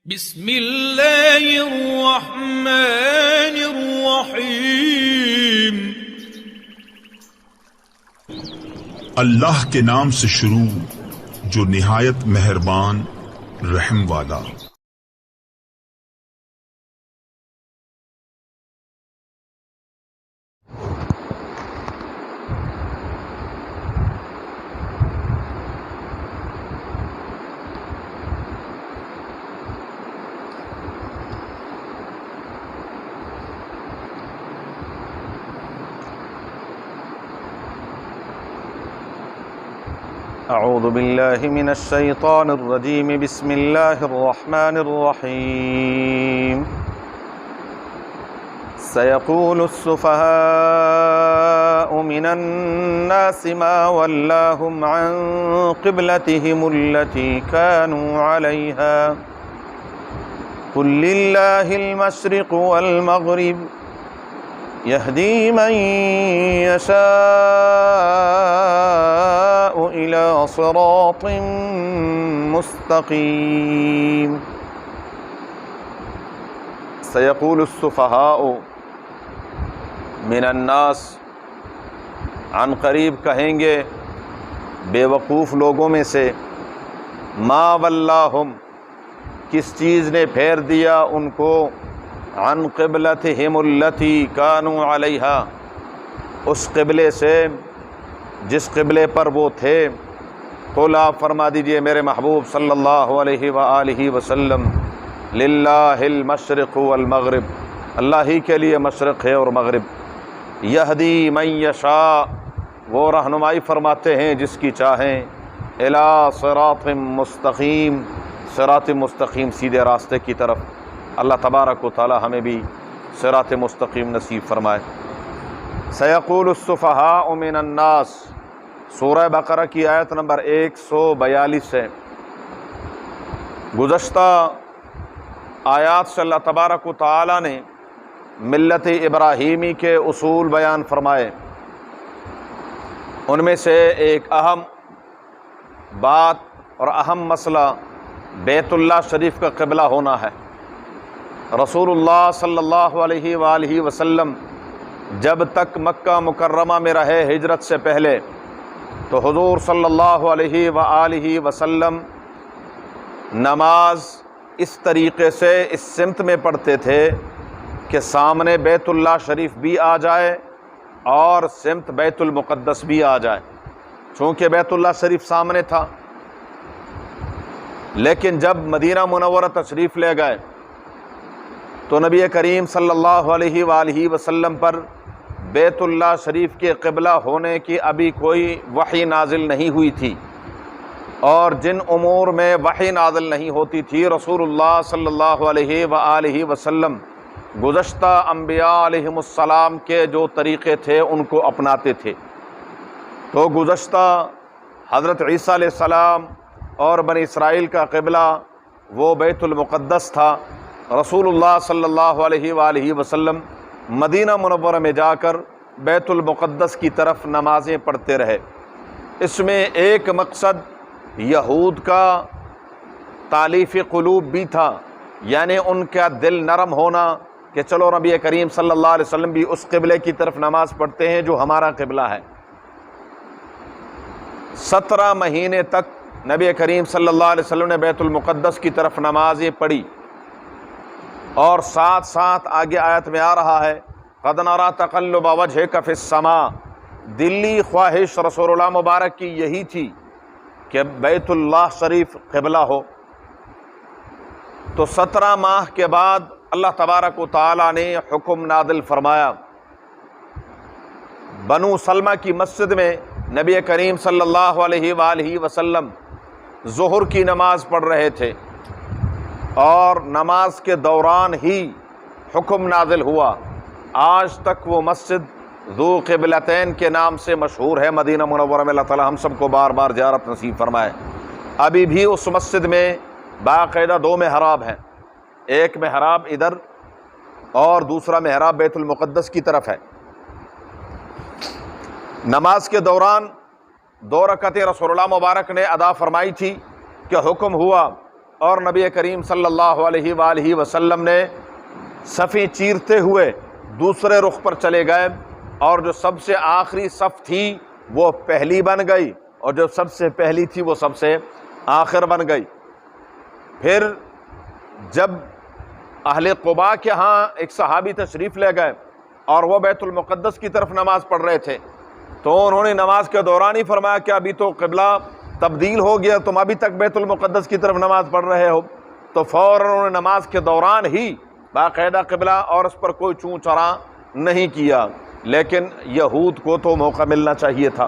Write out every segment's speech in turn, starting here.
بسم اللہ الرحمن الرحیم۔ اللہ کے نام سے شروع جو نہایت مہربان رحم والا۔ اعوذ باللہ من الشیطان الرجیم، بسم اللہ الرحمن الرحیم۔ سیقول السفہاء من الناس ما ولاہم عن قبلتہم التي كانوا علیہا قل للہ المشرق والمغرب يهدي من يشاء إلى صراط مستقيم۔ سيقول السفهاء من الناس، عن قریب کہیں گے بے وقوف لوگوں میں سے، ما ولاہم، کس چیز نے پھیر دیا ان کو، عن قبلتہم التی کانوا علیہا، اس قبلے سے جس قبلے پر وہ تھے۔ قل، آپ فرما دیجئے میرے محبوب صلی اللہ علیہ وآلہ وسلم، للہ المشرق والمغرب، اللہ ہی کے لیے مشرق ہے اور مغرب۔ یہدی من یشاء، وہ رہنمائی فرماتے ہیں جس کی چاہیں، الی صراط مستقیم، صراط مستقیم، سیدھے راستے کی طرف۔ اللہ تبارک و تعالی ہمیں بھی صراط مستقیم نصیب فرمائے۔ سیقول السفہاء من الناس، سورہ بقرہ کی آیت نمبر 142 ہے۔ گزشتہ آیات سے اللہ تبارک و تعالی نے ملت ابراہیمی کے اصول بیان فرمائے۔ ان میں سے ایک اہم بات اور اہم مسئلہ بیت اللہ شریف کا قبلہ ہونا ہے۔ رسول اللہ صلی اللہ علیہ وآلہ وسلم جب تک مکہ مکرمہ میں رہے ہجرت سے پہلے، تو حضور صلی اللہ علیہ وآلہ وسلم نماز اس طریقے سے اس سمت میں پڑھتے تھے کہ سامنے بیت اللہ شریف بھی آ جائے اور سمت بیت المقدس بھی آ جائے، چونکہ بیت اللہ شریف سامنے تھا۔ لیکن جب مدینہ منورہ تشریف لے گئے تو نبی کریم صلی اللہ علیہ وآلہ وسلم پر بیت اللہ شریف کے قبلہ ہونے کی ابھی کوئی وحی نازل نہیں ہوئی تھی، اور جن امور میں وحی نازل نہیں ہوتی تھی رسول اللہ صلی اللہ علیہ وآلہ وسلم گزشتہ انبیاء علیہم السلام کے جو طریقے تھے ان کو اپناتے تھے۔ تو گزشتہ حضرت عیسیٰ علیہ السلام اور بنی اسرائیل کا قبلہ وہ بیت المقدس تھا۔ رسول اللہ صلی اللہ علیہ وآلہ وسلم مدینہ منورہ میں جا کر بیت المقدس کی طرف نمازیں پڑھتے رہے۔ اس میں ایک مقصد یہود کا تالیف قلوب بھی تھا، یعنی ان کا دل نرم ہونا کہ چلو نبی کریم صلی اللہ علیہ وسلم بھی اس قبلے کی طرف نماز پڑھتے ہیں جو ہمارا قبلہ ہے۔ 17 مہینے تک نبی کریم صلی اللہ علیہ وسلم نے بیت المقدس کی طرف نمازیں پڑھی، اور ساتھ ساتھ آگے آیت میں آ رہا ہے، قد نری تقلب وجہک فی السماء، دلی خواہش رسول اللہ مبارک کی یہی تھی کہ بیت اللہ شریف قبلہ ہو۔ تو 17 ماہ کے بعد اللہ تبارک و تعالی نے حکم نازل فرمایا۔ بنو سلمہ کی مسجد میں نبی کریم صلی اللہ علیہ وآلہ وسلم ظہر کی نماز پڑھ رہے تھے، اور نماز کے دوران ہی حکم نازل ہوا۔ آج تک وہ مسجد ذو قبلتین کے نام سے مشہور ہے مدینہ منورہ میں۔ اللہ تعالی ہم سب کو بار بار زیارت نصیب فرمائے۔ ابھی بھی اس مسجد میں باقاعدہ 2 محراب ہیں، ایک محراب ادھر اور دوسرا محراب بیت المقدس کی طرف ہے۔ نماز کے دوران 2 رکعتیں رسول اللہ مبارک نے ادا فرمائی تھی کہ حکم ہوا اور نبی کریم صلی اللہ علیہ وآلہ وسلم نے صفیں چیرتے ہوئے دوسرے رخ پر چلے گئے، اور جو سب سے آخری صف تھی وہ پہلی بن گئی، اور جو سب سے پہلی تھی وہ سب سے آخر بن گئی۔ پھر جب اہل قباء کے ہاں ایک صحابی تشریف لے گئے اور وہ بیت المقدس کی طرف نماز پڑھ رہے تھے، تو انہوں نے نماز کے دوران ہی فرمایا کہ ابھی تو قبلہ تبدیل ہو گیا، تم ابھی تک بیت المقدس کی طرف نماز پڑھ رہے ہو۔ تو فوراً انہوں نے نماز کے دوران ہی باقاعدہ قبلہ اور اس پر کوئی چوں چرا نہیں کیا۔ لیکن یہود کو تو موقع ملنا چاہیے تھا،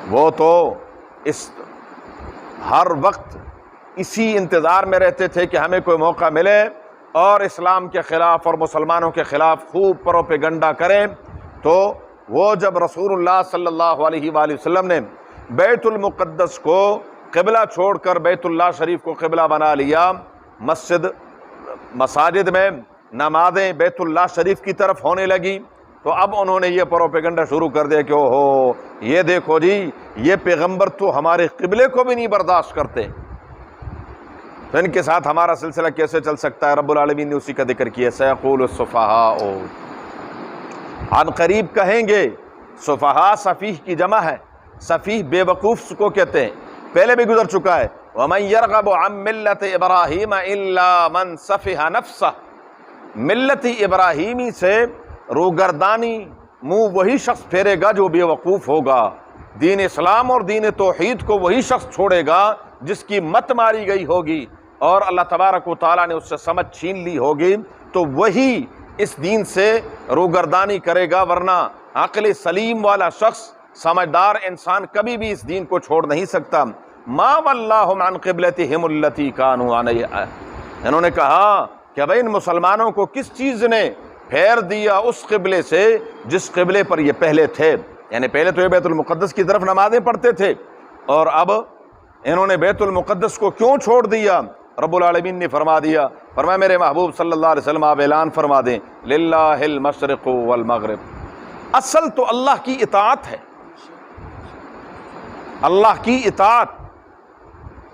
وہ تو اس ہر وقت اسی انتظار میں رہتے تھے کہ ہمیں کوئی موقع ملے اور اسلام کے خلاف اور مسلمانوں کے خلاف خوب پروپیگنڈا کریں۔ تو وہ جب رسول اللہ صلی اللہ علیہ وآلہ وسلم نے بیت المقدس کو قبلہ چھوڑ کر بیت اللہ شریف کو قبلہ بنا لیا، مساجد میں نمازیں بیت اللہ شریف کی طرف ہونے لگی، تو اب انہوں نے یہ پروپیگنڈا شروع کر دیا کہ اوہو یہ دیکھو جی، یہ پیغمبر تو ہمارے قبلے کو بھی نہیں برداشت کرتے، تو ان کے ساتھ ہمارا سلسلہ کیسے چل سکتا ہے؟ رب العالمین نے اسی کا ذکر کیا، سیقول السفہاء، عن قریب کہیں گے۔ سفہاء سفیہ کی جمع ہے، سفیہ بے وقوف کو کہتے ہیں، پہلے بھی گزر چکا ہے۔ وَمَن يَرْغَبُ عَن مِلَّةِ إِبْرَاهِيمَ إِلَّا مَن سَفِهَ نَفْسَهُ، ملت ابراہیمی سے روگردانی منہ وہی شخص پھیرے گا جو بے وقوف ہوگا، دین اسلام اور دین توحید کو وہی شخص چھوڑے گا جس کی مت ماری گئی ہوگی اور اللہ تبارک و تعالیٰ نے اس سے سمجھ چھین لی ہوگی، تو وہی اس دین سے روگردانی کرے گا، ورنہ عقل سلیم والا شخص، سمجھدار انسان کبھی بھی اس دین کو چھوڑ نہیں سکتا۔ ما ولاہم عن قبلتہم التی کانوا علیہا، انہوں نے کہا کہ بھائی ان مسلمانوں کو کس چیز نے پھیر دیا اس قبلے سے جس قبلے پر یہ پہلے تھے، یعنی پہلے تو یہ بیت المقدس کی طرف نمازیں پڑھتے تھے، اور اب انہوں نے بیت المقدس کو کیوں چھوڑ دیا؟ رب العالمین نے فرما دیا، فرمایا میرے محبوب صلی اللہ علیہ وسلم آپ اعلان فرما دیں، للہ المشرق والمغرب، اصل تو اللہ کی اطاعت ہے، اللہ کی اطاعت،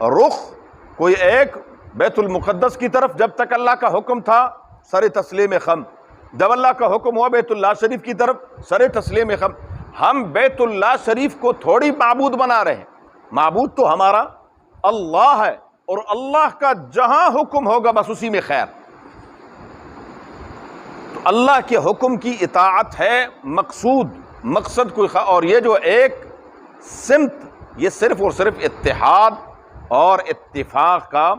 رخ کوئی ایک بیت المقدس کی طرف جب تک اللہ کا حکم تھا سر تسلیم خم، جب اللہ کا حکم ہوا بیت اللہ شریف کی طرف سر تسلیم خم۔ ہم بیت اللہ شریف کو تھوڑی معبود بنا رہے ہیں، معبود تو ہمارا اللہ ہے، اور اللہ کا جہاں حکم ہوگا بس اسی میں خیر۔ تو اللہ کے حکم کی اطاعت ہے مقصود، مقصد کوئی اور یہ جو ایک سمت، یہ صرف اور صرف اتحاد اور اتفاق کا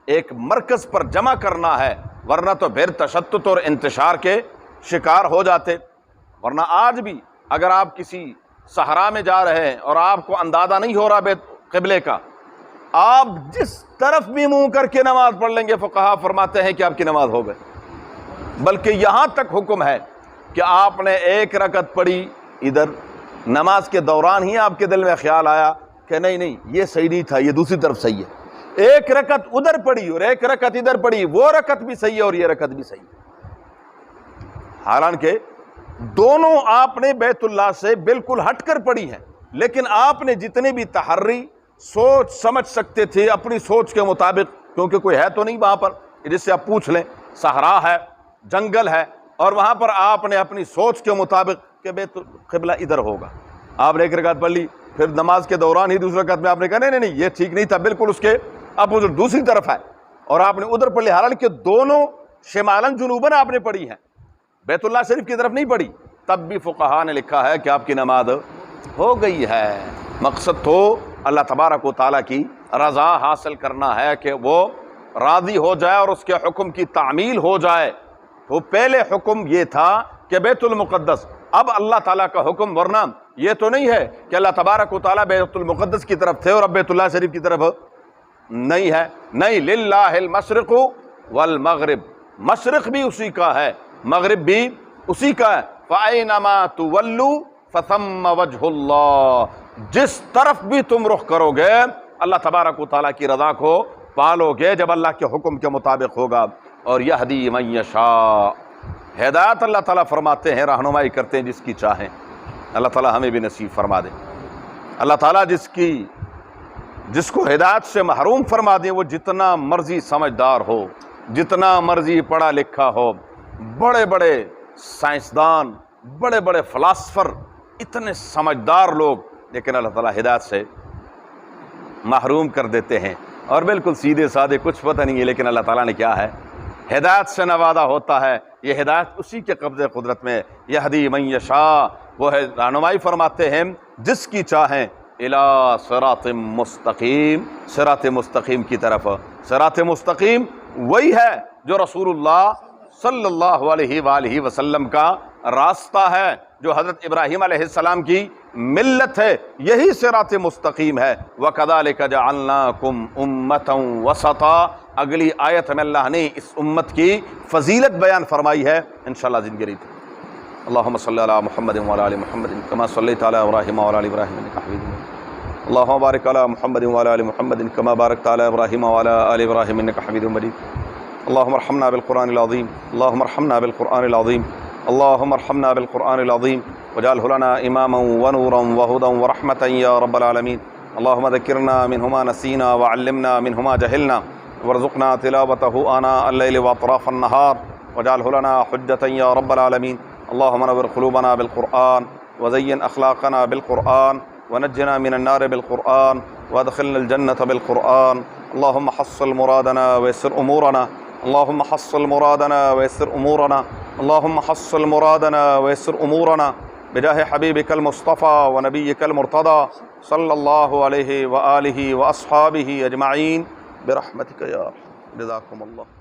ایک مرکز پر جمع کرنا ہے، ورنہ تو پھر تشتت اور انتشار کے شکار ہو جاتے۔ ورنہ آج بھی اگر آپ کسی صحرا میں جا رہے ہیں اور آپ کو اندازہ نہیں ہو رہا بیت قبلے کا، آپ جس طرف بھی منہ کر کے نماز پڑھ لیں گے، فقہا فرماتے ہیں کہ آپ کی نماز ہو گئی۔ بلکہ یہاں تک حکم ہے کہ آپ نے ایک رکعت پڑھی ادھر، نماز کے دوران ہی آپ کے دل میں خیال آیا کہ نہیں یہ صحیح نہیں تھا، یہ دوسری طرف صحیح ہے، ایک رکعت ادھر پڑھی اور ایک رکعت ادھر پڑھی، وہ رکعت بھی صحیح ہے اور یہ رکعت بھی صحیح ہے، حالانکہ دونوں آپ نے بیت اللہ سے بالکل ہٹ کر پڑھی ہیں، لیکن آپ نے جتنے بھی تحری سوچ سمجھ سکتے تھے اپنی سوچ کے مطابق، کیونکہ کوئی ہے تو نہیں وہاں پر جس سے آپ پوچھ لیں، صحرا ہے، جنگل ہے، اور وہاں پر آپ نے اپنی سوچ کے مطابق کہ بیت قبلہ ادھر ہوگا، آپ نے ایک رکعت پڑھ لی، پھر نماز کے دوران ہی دوسری رکعت میں آپ نے کہا نہیں یہ ٹھیک نہیں تھا، بالکل اس کے اپوزٹ دوسری طرف ہے، اور آپ نے ادھر پڑھ لی، حالانکہ دونوں شمالاً جنوباً آپ نے پڑھی ہیں، بیت اللہ شریف کی طرف نہیں پڑھی، تب بھی فقہا نے لکھا ہے کہ آپ کی نماز ہو گئی ہے۔ مقصد تو اللہ تبارک و تعالیٰ کی رضا حاصل کرنا ہے کہ وہ راضی ہو جائے اور اس کے حکم کی تعمیل ہو جائے۔ تو پہلے حکم یہ تھا کہ بیت المقدس، اب اللہ تعالیٰ کا حکم، ورنہ یہ تو نہیں ہے کہ اللہ تبارک و تعالیٰ بیت المقدس کی طرف تھے اور اب بیت اللہ شریف کی طرف نہیں ہے، نہیں، للہ المشرق والمغرب، مشرق بھی اسی کا ہے، مغرب بھی اسی کا ہے، فَأَيْنَمَا تُوَلُّوا فَثَمَّ وَجْهُ اللَّهِ، جس طرف بھی تم رخ کرو گے اللہ تبارک و تعالیٰ کی رضا کو پالو گے جب اللہ کے حکم کے مطابق ہوگا۔ اور یہدی من یشاء، ہدایت اللہ تعالیٰ فرماتے ہیں، رہنمائی کرتے ہیں جس کی چاہیں، اللہ تعالیٰ ہمیں بھی نصیب فرما دے۔ اللہ تعالیٰ جس کی جس کو ہدایت سے محروم فرما دیں، وہ جتنا مرضی سمجھدار ہو، جتنا مرضی پڑھا لکھا ہو، بڑے بڑے سائنسدان، بڑے بڑے فلاسفر، اتنے سمجھدار لوگ، لیکن اللہ تعالیٰ ہدایت سے محروم کر دیتے ہیں، اور بالکل سیدھے سادے، کچھ پتہ نہیں ہے، لیکن اللہ تعالیٰ نے کیا ہے، ہدایت سے نوازا ہوتا ہے۔ یہ ہدایت اسی کے قبضے قدرت میں، یہدی من یشاء، وہ ہے رہنمائی فرماتے ہیں جس کی چاہیں، الی صراط مستقیم، صراط مستقیم کی طرف۔ صراط مستقیم وہی ہے جو رسول اللہ صلی اللہ علیہ وآلہ وسلم کا راستہ ہے، جو حضرت ابراہیم علیہ السلام کی ملت ہے، یہی صراط مستقیم ہے۔ وَكَذَلِكَ جَعَلْنَاكُمْ أُمَّةً وَسَطًا، اگلی آیت میں اللہ نے اس امت کی فضیلت بیان فرمائی ہے، انشاءاللہ زندگی رہی۔ اللہم صلی علی محمد وعلی آل محمد کما صلیت علی ابراہیم وعلی آل ابراہیم انک حمید مجید۔ اللہم بارک علی محمد وعلی آل محمد کما بارکت علی ابراہیم وعلی آل ابراہیم انک حمید مجید۔ اللہم ارحمنا بالقرآن العظیم، اللہم ارحمنا بالقرآن العظیم، اللہم ارحمنا بالقرآن العظیم واجعلہ لنا اماما ونورا وہدی ورحمة یا رب العالمین۔ اللہم ذکرنا منہ ما نسینا وعلمنا منہ ما جہلنا وارزقنا تلاوتہ آناء اللیل واطراف النہار واجعلہ لنا حجة یا رب العالمین۔ اللہم نور قلوبنا بالقرآن وزین اخلاقنا بالقرآن ونجنا من النار بالقرآن وادخلنا الجنة بالقرآن۔ اللہم حصل مرادنا ويسر امورنا، اللہم حصل مرادنا ويسر امورنا، اللہم حصل مرادنا ويسر امورنا بجاہ حبیبک المصطفیٰ ونبیک المرتضیٰ صلی اللہ علیہ وآلہ واصحابہ اجمعین برحمتک یا ارحم۔ جزاکم اللہ۔